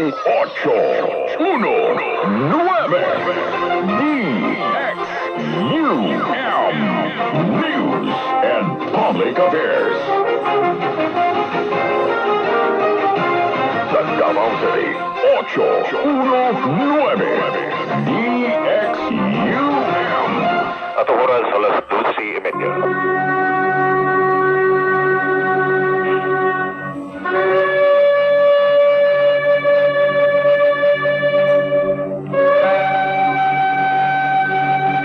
ang 819 News and Public Affairs. Sa Davao City, 819 DXUM. At oras alas 12:30.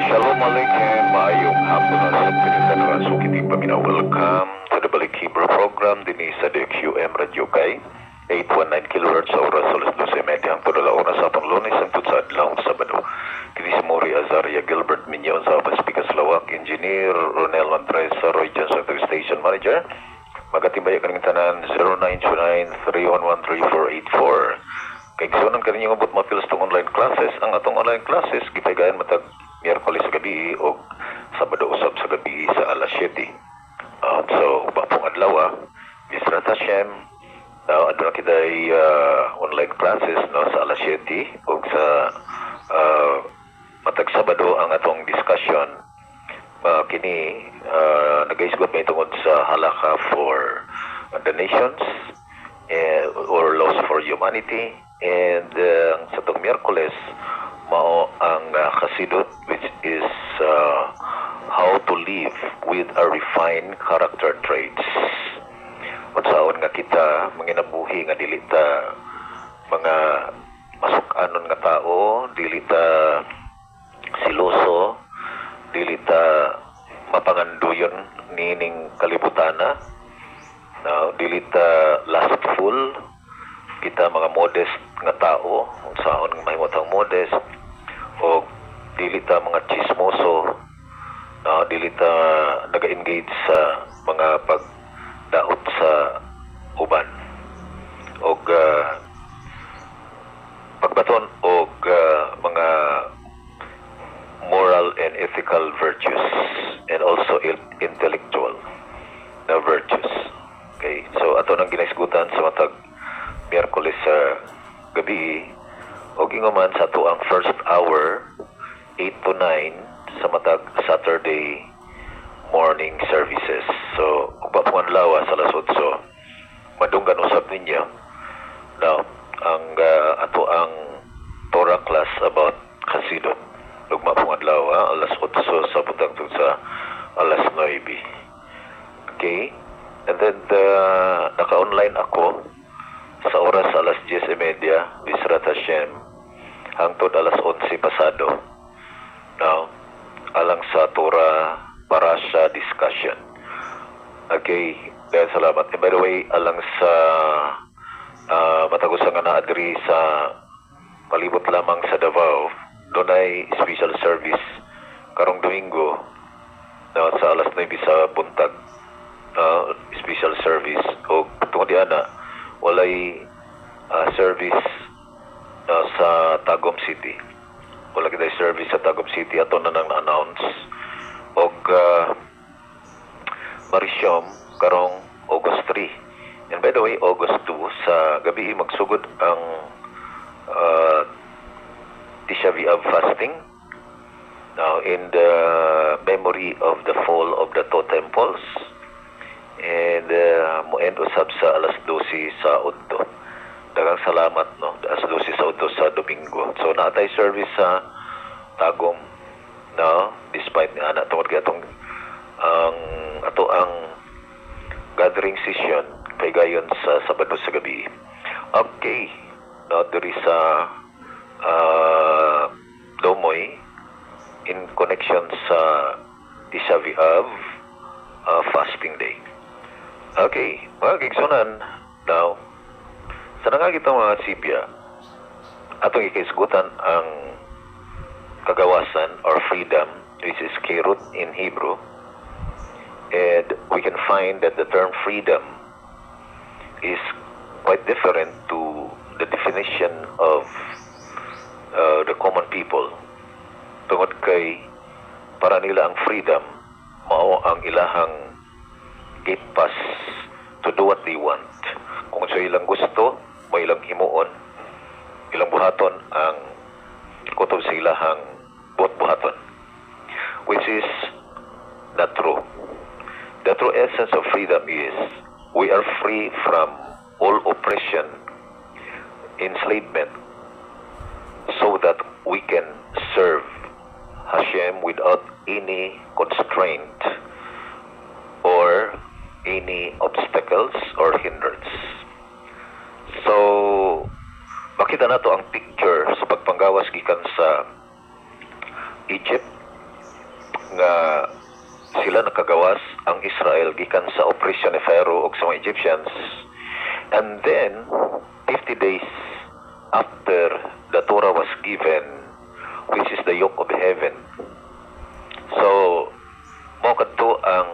Shalom Alaikum, maayong hapon na sa pinagdanaran. So, hindi pa welcome to the Balik Hebrew program din sa DXUM Radio Kay 819 kHz sa oras alas 12:30 ang tudala oras sa atong Lunes ang sa adlaw Sabado. Kini si Mori Azaria Gilbert Minyon sa Pacific Lawak, Engineer Ronel Andres sa Roy Johnson Station Manager. Magatimbaya kaning tanan 0929-311-3484. Kay gisunan kaninyo abot mapils tong online classes. Ang atong online classes gipahigayon matag Miyerkules sa gabi o Sabado usab sa gabi sa alas 7. So bapong adlaw Bisrat Hashem aduna kitay online classes no sa alas 7 o sa matag Sabado ang atong discussion kini nagaisgot may tungod sa halakha for the nations or laws for humanity, and sa itong Miyerkules mao ang kasidot which is how to live with a refined character traits. Unsaon nga kita manginabuhi nga dili ta mga masuk-anon nga tao, dili ta siloso, dili ta mapanganduyon nining kalibutana, dili ta lustful, kita mga modest nga tao, unsaon nga mahimot ang modest, o dili ta mga chismoso, dili ta naga-engage sa mga pagdaot sa uban, o pagbaton o mga moral and ethical virtues, and also intellectual na virtues. Okay, so ato nang ginaisgutan sa matag Miyerkules sa gabi o ginguman sa ato ang first hour 8 to 9 sa matag Saturday morning services. So ugba po ang lawas alas 8 madunggan usab ninyo now ang ato ang Torah class about Hasidot. Ugma po ang adlaw alas 8 sa butang sa alas 9. Okay, and then naka-online ako sa oras alas 10:30 Bisrat Hashem hangtod alas 11 pasado. Now, alang sa Torah Parasha discussion. Okay, dahil salamat. And by the way, alang sa matagusan nga naadri sa palibot lamang sa Davao, doon ay special service karong Domingo sa alas 9 sa buntag. Special service o tungod diana walay service sa Tagum City. Wala kitay service sa Tagum City ato na nang na-announce og Marisyom karong August 3. And by the way, August 2 sa gabi magsugod ang Tisha B'Av fasting now in the memory of the fall of the two temples. And mo-end usab sa alas 12 sa Udto. Daghang salamat no, alas 12 sa Udto sa Domingo. So naatay service sa Tagum no, despite nga na tungod kay atong ang gathering session kay gayon sa Sabado sa gabi. Okay, no, there is a Domoy in connection sa Tisha B'Av fasting day. Okay, mga kigsunan, now, sa nangagita mga sipya, atong ikaisgutan ang kagawasan or freedom, which is kirut in Hebrew, and we can find that the term freedom is quite different to the definition of the common people. Tungod kay, para nila ang freedom, mao ang ilahang gate pass to do what they want. Kung sa ilang gusto, may ilang himuon, ilahang buhat-buhaton, which is not true. The true essence of freedom is we are free from all oppression, enslavement, so that we can serve Hashem without any constraint or any obstacles or hindrance. So, makita na to ang picture sa pagpanggawas gikan sa Egypt nga sila nakagawas ang Israel gikan sa oppression ni Pharaoh ug sa mga Egyptians. And then 50 days after the Torah was given, which is the yoke of heaven. So mo kadto ang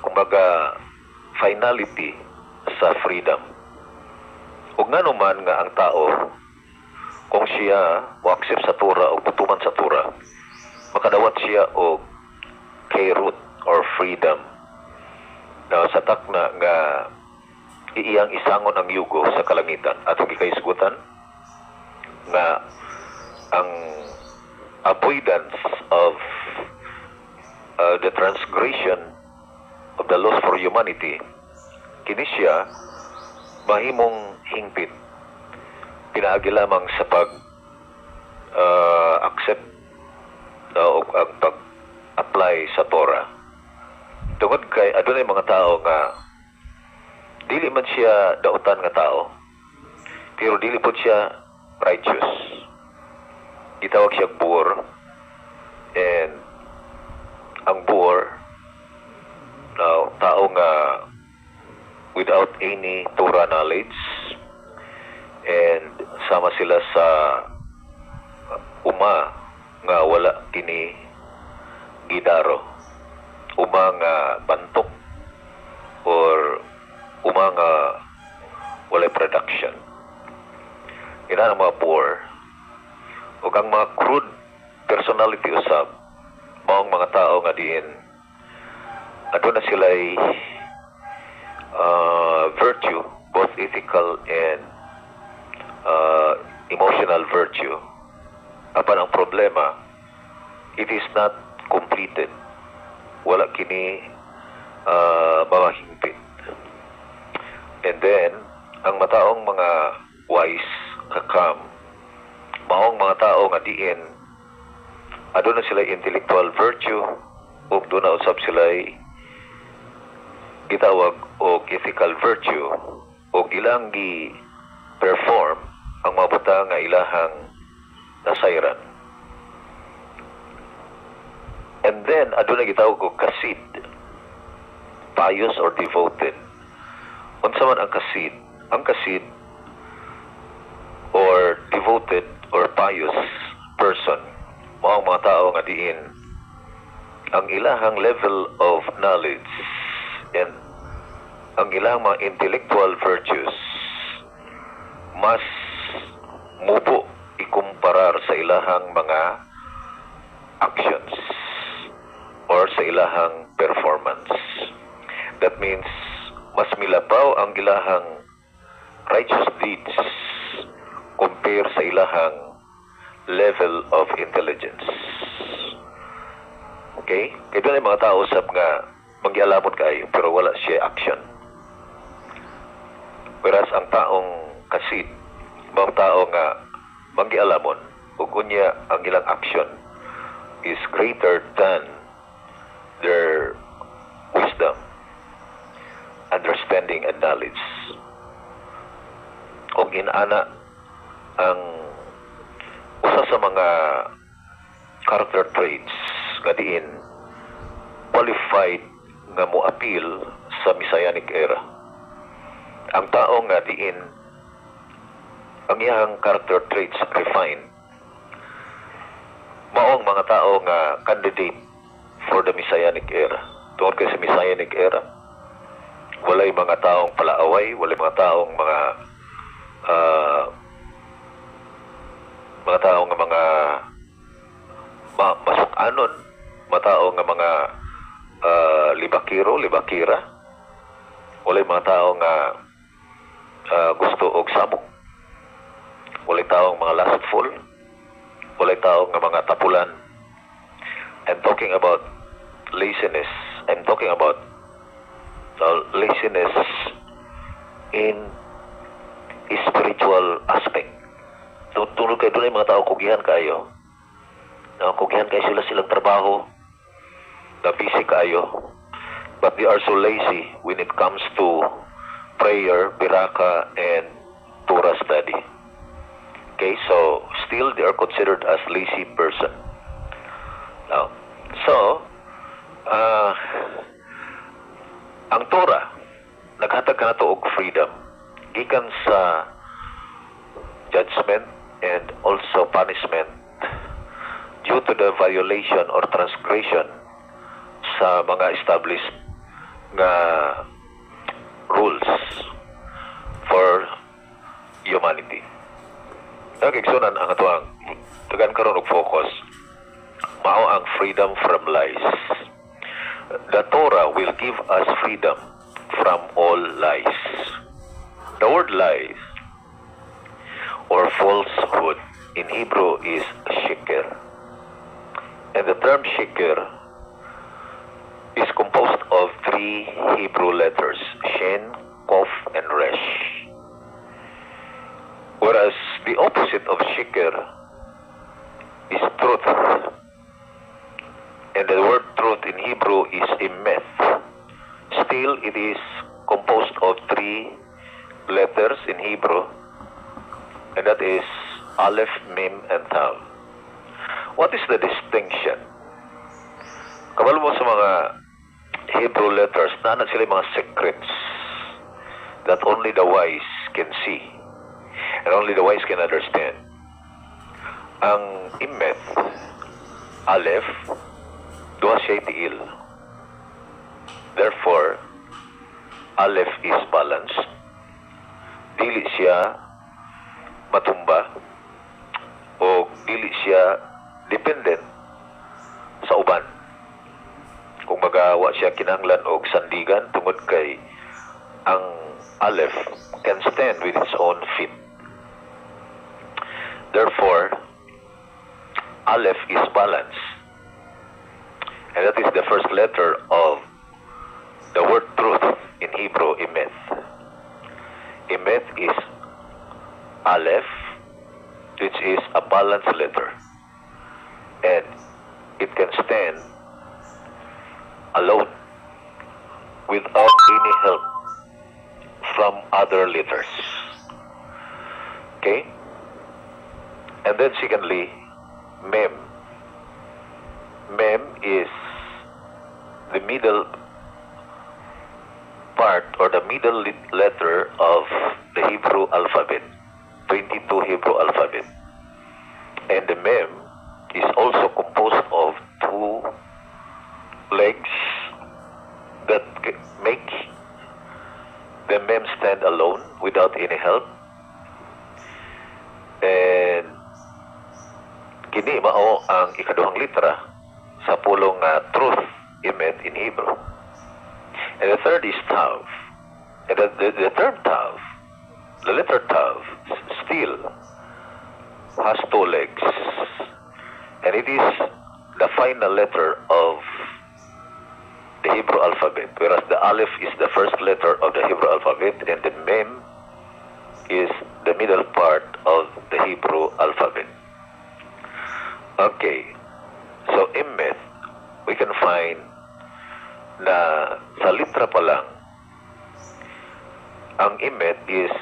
kumbaga finality sa freedom. Ug ngano man nga ang tao kung siya mo-accept sa Torah o tutuman sa Torah, makadawat siya og kairut or freedom na sa takna nga iyang isangon ang yugo sa kalangitan at gikaisgutan nga ang avoidance of the transgression of the laws for humanity kini siya mahimong hingpit pinaagi lamang sa pag accept o ang pag-apply sa Torah. Tungod kay adunay mga tao nga dili man siya dautan nga tao, pero dili po siya righteous. Gitawag siya boor, and ang boor na tao nga without any Torah knowledge, and sama sila sa uma nga wala kini gidaro, uma nga bantok or uma nga walay production. Ina ang mga poor o ang mga crude personality usab maong mga tao nga diin aduna sila'y virtue, both ethical and emotional virtue. Apan ang problema, it is not completed. Wala kini mamahingpit. And then, ang mataong mga wise kakam, maong mga tao nga diin, aduna sila intellectual virtue, ug doon na usab sila gitawag og ethical virtue, ug ilang gi-perform ang mga buta nga ilahang nasayran. And then, aduna gitawag og kasid, pious or devoted. Unsa man ang kasid? Ang kasid or devoted or pious person, mao mga tao nga diin ang ilahang level of knowledge and ang ilang mga intellectual virtues mas mubo ikumparar sa ilahang mga actions or sa ilahang performance. That means mas milapaw ang ilahang righteous deeds compare sa ilahang level of intelligence. Okay? Kaya doon ay mga tao sab nga manggialamon kayo pero wala siya action. Whereas ang taong kasid, mga tao nga manggialamon ug unya ang ilang action is greater than their wisdom, understanding, and knowledge. Og inana ang usa sa mga character traits nga diin qualified nga mo-appeal sa Messianic era. Ang tao nga diin ang iyang character traits refined, maong mga tao nga candidate for the Messianic era. Tungkol kay sa Messianic era, walay mga taong palaaway, walay mga taong mga taong nga mga masuk-anon, mga taong nga mga libakira, walay mga taong nga gusto og sabok, walay taong mga lustful, walay tao nga mga tapulan. I'm talking about laziness. I'm talking about laziness in spiritual aspect. Tulog kayo doon mga tao, kugihan kayo. Kugihan kayo silang trabaho. Na busy kayo. But they are so lazy when it comes to prayer, biraka, and Torah study. Okay, so still they are considered as lazy person. Now, so, ang Torah, naghatag ka na to og freedom. Gikan sa judgment and also punishment due to the violation or transgression sa mga established nga rules for humanity. Nagigsunan ang atuang tagan karon og focus mao ang freedom from lies. The Torah will give us freedom from all lies. The word lies or falsehood in Hebrew is sheker. And the term sheker is composed of 3 Hebrew letters, Shin, Kof, and Resh. Whereas the opposite of sheker is truth. And the word truth in Hebrew is emet. Still, it is composed of 3 letters in Hebrew, and that is Aleph, Mem, and Tav. What is the distinction? Kabalo mo sa mga Hebrew letters, na sila mga secrets that only the wise can see and only the wise can understand. Ang Emet, Aleph, duha siya tiil. Therefore, Aleph is balanced. Dili siya matumba o dili siya dependent sa uban. Kung magawa siya kinahanglan og sandigan tungod kay ang Aleph can stand with its own feet. Therefore, Aleph is balanced. And that is the first letter of the word truth in Hebrew, Emet. Emet is Aleph, which is a balanced letter. And it can stand alone without any help from other letters. Okay? And then secondly, Mem. Mem is the middle part or the middle letter of the Hebrew alphabet, 22 Hebrew alphabet. And the Mem is also composed of 2 legs that make the Mem stand alone without any help. And kini mao ang ikaduhang litra sa pulong truth, Emet in Hebrew. And the third is Tav. And the term Tav, the letter Tav, still has 2 legs. And it is the final letter of the Hebrew alphabet, whereas the Aleph is the first letter of the Hebrew alphabet, and the Mem is the middle part of the Hebrew alphabet. Okay, so Emet, we can find na sa litra pa lang, ang Emet is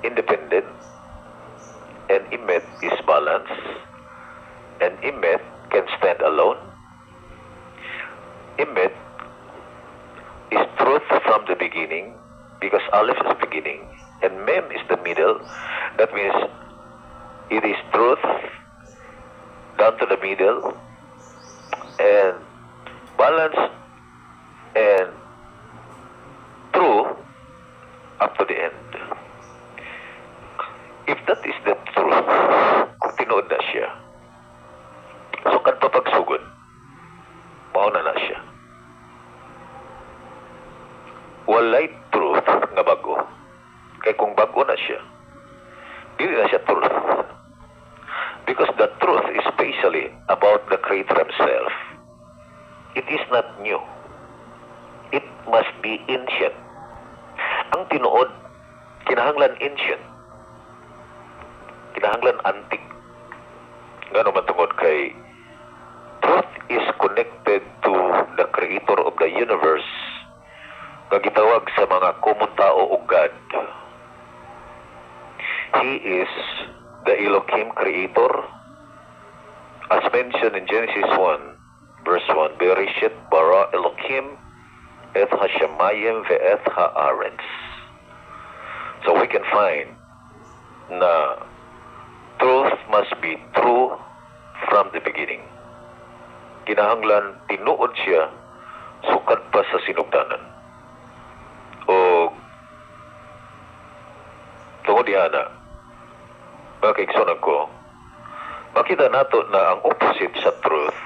independent, and Emet is balanced, and Emet can stand alone. Emet is truth from the beginning, because Aleph is beginning, and Mem is the middle. That means it is truth down to the middle, and balanced and true up to the end. If that is the truth, kung tinuod na siya, so kanto pagsugod, mauna na siya. Walay truth nga bago. Kaya kung bago na siya, dili na siya truth. Because the truth, especially about the Creator Himself, it is not new. It must be ancient. Ang tinuod, kinahanglan ancient. Kinahanglan antique. Nga naman tungod kay truth is connected to the Creator of the universe nga gitawag sa mga common tao o God. He is the Elohim Creator, as mentioned in Genesis 1, verse 1, Bereshit bara Elohim et hashamayim ve'et haaretz. So we can find na truth must be true from the beginning. Kinahanglan tinuod siya sukad pa sa sinugdanan. O tungod diana, mga kaigsunan ko, makita nato na ang opposite sa truth,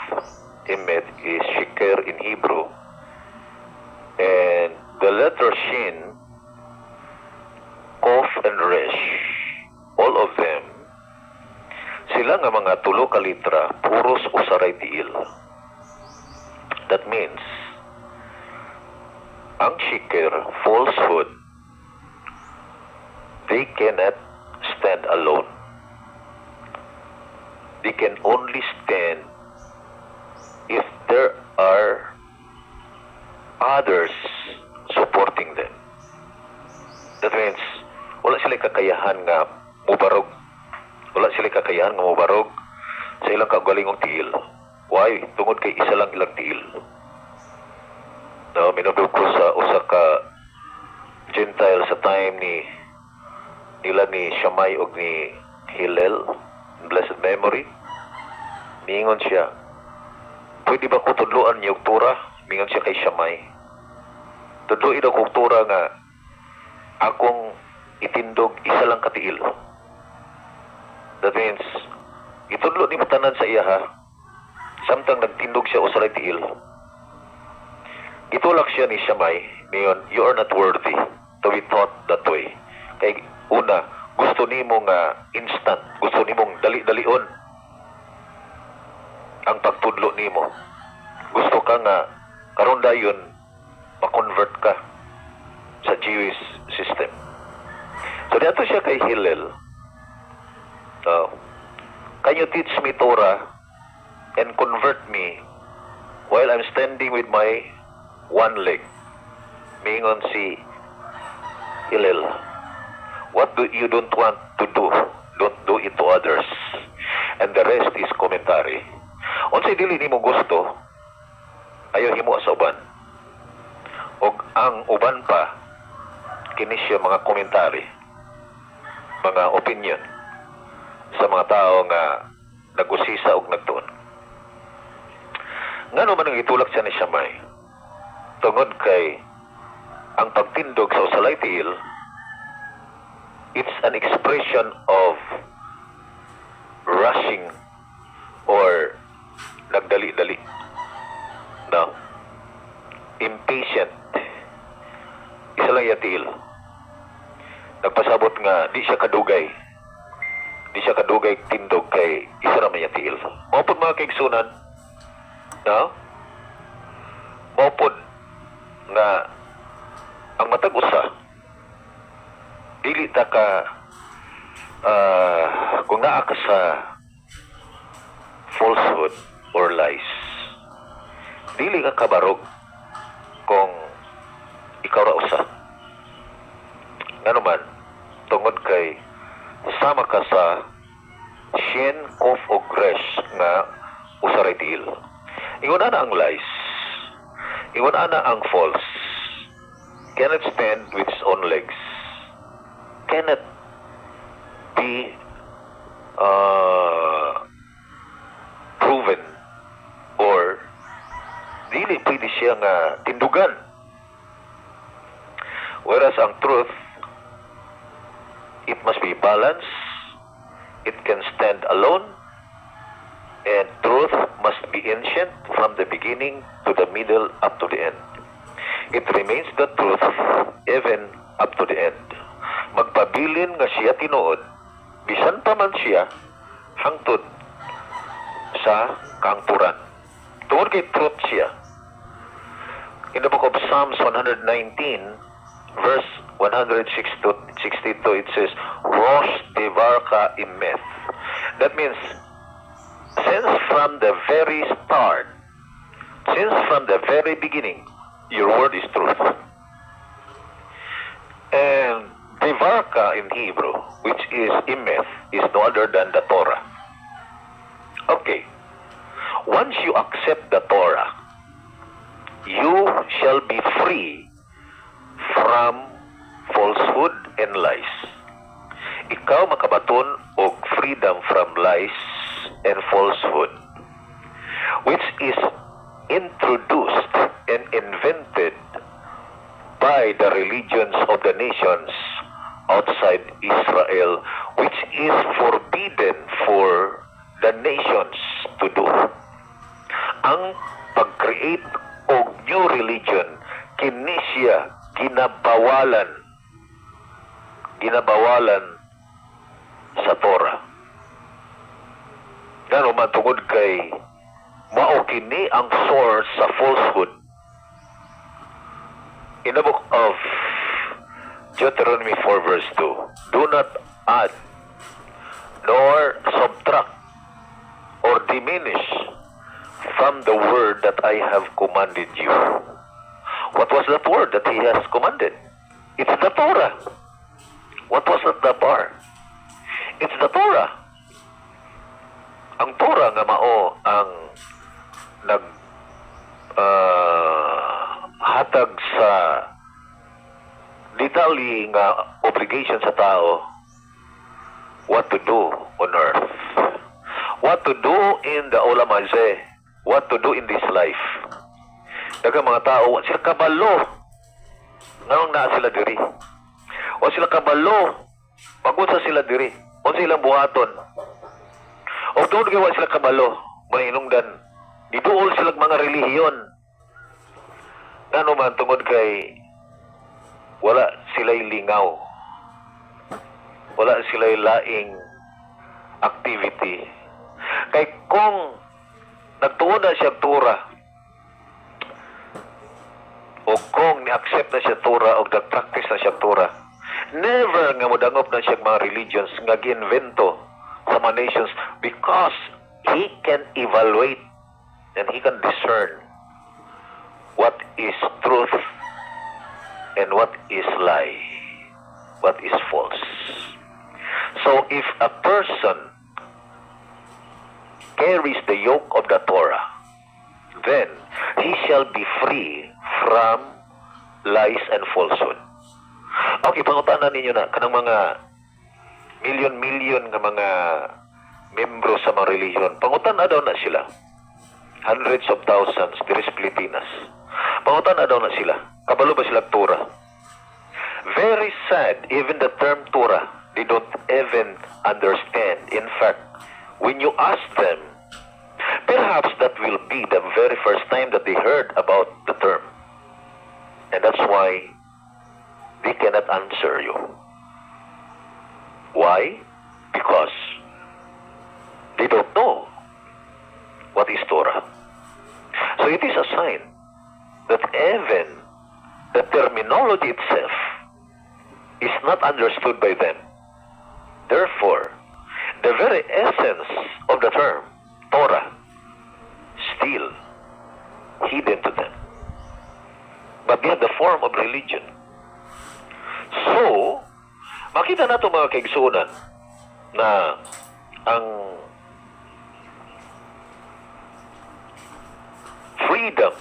emet, is sheker in Hebrew. And the letter shin, kof, and resh, all of them, sila nga mga tulo ka litra, puros usaray tiil. That means, ang sheker, falsehood, they cannot stand alone. They can only stand if there are others supporting them. That means, wala sila kakayahan nga mubarog. Wala sila kakayahan nga mubarog sa ilang kagalingong tiil. Why? Tungod kay isa lang ilang tiil. No, minudog ko sa usa ka Gentile sa time nila ni Shammai og ni Hillel, blessed memory. Mingon siya, pwede ba ko tudluan niyo tura? Mingon siya kay Shammai. Tudluin ako tura nga akong itindog isa lang katiil. That means, itudlo ni matanan sa iya ha. Samtang nagtindog siya usaray tiil. Itulak siya ni Shammai, ngayon, you are not worthy to be taught that way. Kay una, gusto nimo nga instant, gusto nimong dali-dalion ang pagtudlo nimo. Gusto ka nga karon dayon ma-convert ka sa Jewish system. So dito siya kay Hillel. Can you teach me Torah and convert me while I'm standing with my one leg? Mingon si Hillel, what do you don't want to do? Don't do it to others. And the rest is commentary. Unsay dili nimo gusto, ayaw himo sa uban. Og ang uban pa, kini siya mga commentary, mga opinion sa mga tao nga nagusisa og nagtuon. Ngano man ang itulak siya ni Shammai? Tungod kay ang pagtindog sa usalay tiil, it's an expression of rushing or nagdali-dali. No? Impatient. Isa lang yatil. Nagpasabot nga, di siya kadugay. Di siya kadugay tindog kay isa naman yatil. Maupod mga kaigsunan, no? Maupod nga ang matag usa, dili ta ka kung naa ka sa falsehood or lies, dili ka kabarog kung ikaw ra usa. Ngano man, tungod kay sama ka sa shin, kof, o gresh nga usaray tiil. Ingon ana ang lies, ingon ana ang false, cannot stand with its own legs, cannot be proven, or dili pwede siya nga tindugan. Whereas ang truth, it must be balanced, it can stand alone, and truth must be ancient from the beginning to the middle up to the end. It remains the truth even up to the end. Magpabilin nga siya tinuod, bisan pa man siya, hangtod sa kaangturan. Tungod kay truth siya. In the book of Psalms 119, verse 162, it says, Rosh Devarka Imeth. That means, since from the very start, since from the very beginning, your word is truth. And Devarka in Hebrew, which is Imeth, is no other than the Torah. Okay. Once you accept the Torah, you shall be free from falsehood and lies. Ikaw makabaton og freedom from lies and falsehood, which is introduced and invented by the religions of the nations outside Israel, which is forbidden for the nations to do. Ang pag-create og new religion, kini siya ginabawalan sa Torah. Ngano man tungod kay mao kini ang source sa falsehood. In the book of Deuteronomy 4 verse 2, do not add nor subtract or diminish from the word that I have commanded you. What was that word that he has commanded? It's the Torah. What was that the bar? It's the Torah. Ang Torah nga mao ang hatag sa detalye nga obligation sa tao what to do on earth. What to do in the Olam Hazeh. What to do in this life. Daga mga tao, wa sila kabalo. Nganong naa sila diri? O sila kabalo. Pag-unsa sila diri? O silang buhaton. O tungod kay wa sila kabalo, mahinungdan. Diduol sila mga relihiyon. Ngano man tungod kay wala sila'y lingaw. Wala sila'y laing activity. Kay kung nagtuon na siya Torah o kung ni-accept na siya Torah o nag-practice na siya Torah, never nga modangop na siya mga religions nga gi-invento sa mga nations because he can evaluate and he can discern what is truth and what is lie, what is false. So if a person carries the yoke of the Torah, then he shall be free from lies and falsehood. Okay, pangutanan ninyo na kanang mga milyon-milyon nga mga membro sa mga religion. Pangutan na daw na sila. Hundreds of thousands diri sa Pilipinas. Pangutan na daw na sila. Kabalo ba sila Torah? Very sad, even the term Torah, they don't even understand. In fact, when you ask them, perhaps that will be the very first time that they heard about the term. And that's why they cannot answer you. Why? Because they don't know what is Torah. So it is a sign that even the terminology itself is not understood by them. Therefore, the very essence of the term, Torah, still hidden to them. But they have the form of religion. So, makita na ito mga kaigsunan na ang freedom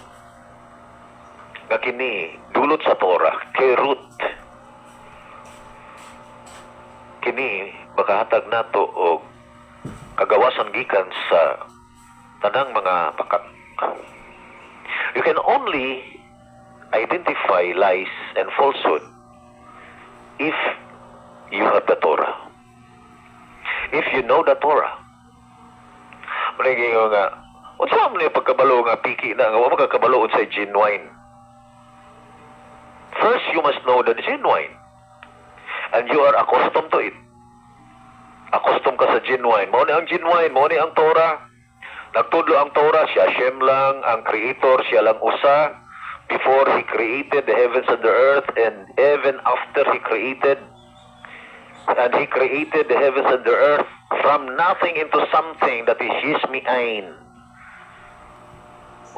na kini dulot sa Torah, kay root, kini makahatag nato og kagawasan gikan sa tanang mga pakak. You can only identify lies and falsehood if you have the Torah. If you know the Torah. Malagi nga, unsa man yung pagkabalo nga piki na nga wala magkakabalo sa genuine. First, you must know the genuine. And you are accustomed to it. Accustomed ka sa genuine. Mo ni ang genuine, mo ni ang Torah. Nagtudlo ang Torah, si Hashem lang, ang creator, siya lang usa. Before He created the heavens and the earth, and even after He created the heavens and the earth from nothing into something, that is His mi'ain,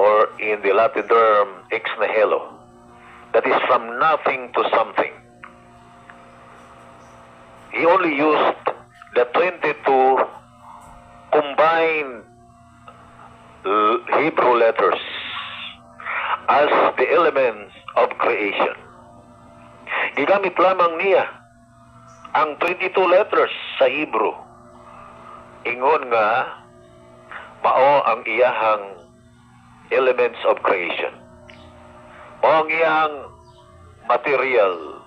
or in the Latin term, ex nihilo, that is from nothing to something. He only used the 22 combined Hebrew letters as the elements of creation. Gigamit lamang niya ang 22 letters sa Hebrew. Ingon nga, mao ang iyahang elements of creation. Mao ang iyahang material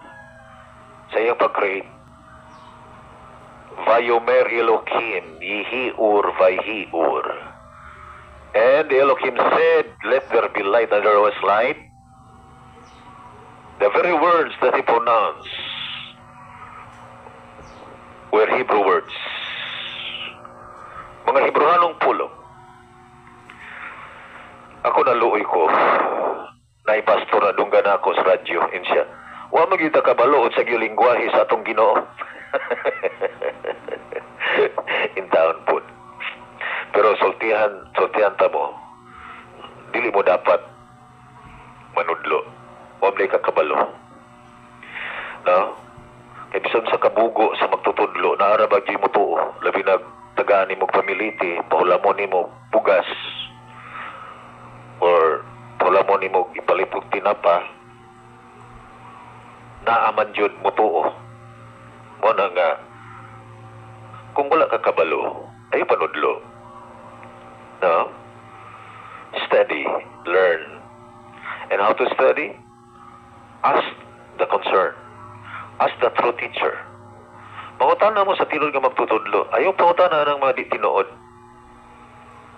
sa iyang pag-create. Vayomer Elohim, Yihi-ur, Vayhi-ur. And Elohim said, let there be light, and there was light. The very words that He pronounced were Hebrew words. Mga Hebrewanong pulong. Ako naluoy ko, naipastor na dunggan ako sa radyo, insya. Wa magita kabalood sa giyong lingwahe sa atong Ginoo. In town po. Pero sultihan ta mo, dili mo dapat manudlo. Wa may kakabalo. No? Kaya bisan sa kabugo, sa magtutudlo, naarabag di mo tuo. Labi na tagaan mo pamiliti, pahulamon ni mo bugas, or pahulamon ni mo ipalipog tinapa, naaman jud mo tuo. Mo na nga, kung wala ka kabalo, ay panudlo. No? Study, learn. And how to study? Ask the concern. Ask the true teacher. Pangutana mo sa tinod nga magtutudlo. Ayaw pangutana ng mga di tinuod.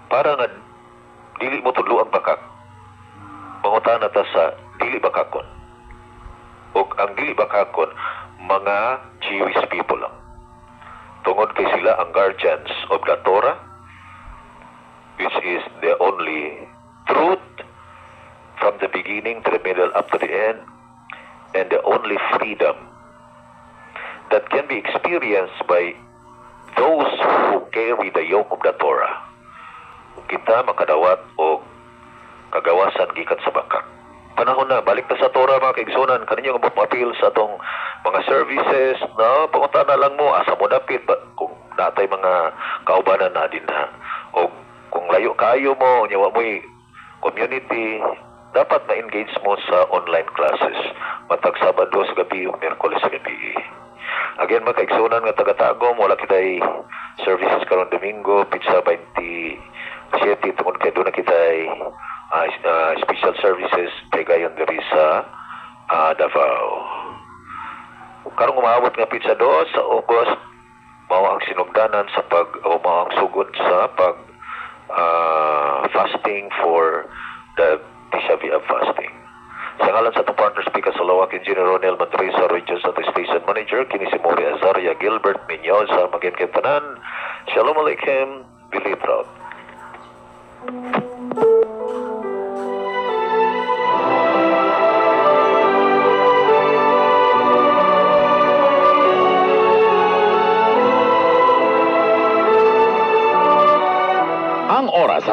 Para nga, dili mo tudlo ang bakak. Pangutana ta sa dili bakakon. O ang dili bakakon, mga Jewish people lang. Tungod kay sila ang guardians of the Torah, which is the only truth from the beginning to the middle up to the end, and the only freedom that can be experienced by those who carry the yoke of the Torah. Kita makadawat o kagawasan gikan sa bakak. Panahon na, balik na sa Torah mga kaigsunan, kaninyo nga mapapil sa atong mga services, na pangunta na lang mo, asa mo dapit, kung natay mga kaubanan na din ha, o kung layo kayo mo, nyawa mo'y community, dapat na-engage mo sa online classes. Matag Sabado sa gabi o Miyerkules sa gabi. Again, mga kaigsunan nga taga-tagom, wala kita'y services karon Domingo, pizza 27, tungkol kay doon na kita'y special services kay gayon diri sa Davao. Karong umabot nga pizza 2 sa August, mao ang sinugdanan sa mao ang sugod sa pag fasting for the Tisha B'Av fasting. Sa ngalan sa itong partner speaker sa Lawak, Engineer Ronel Mantresa, Regions at Station Manager, kini si Mori Azaria Gilbert Minyo sa Magin Tanan. Shalom Aleichem, Billy Proud. Ang oras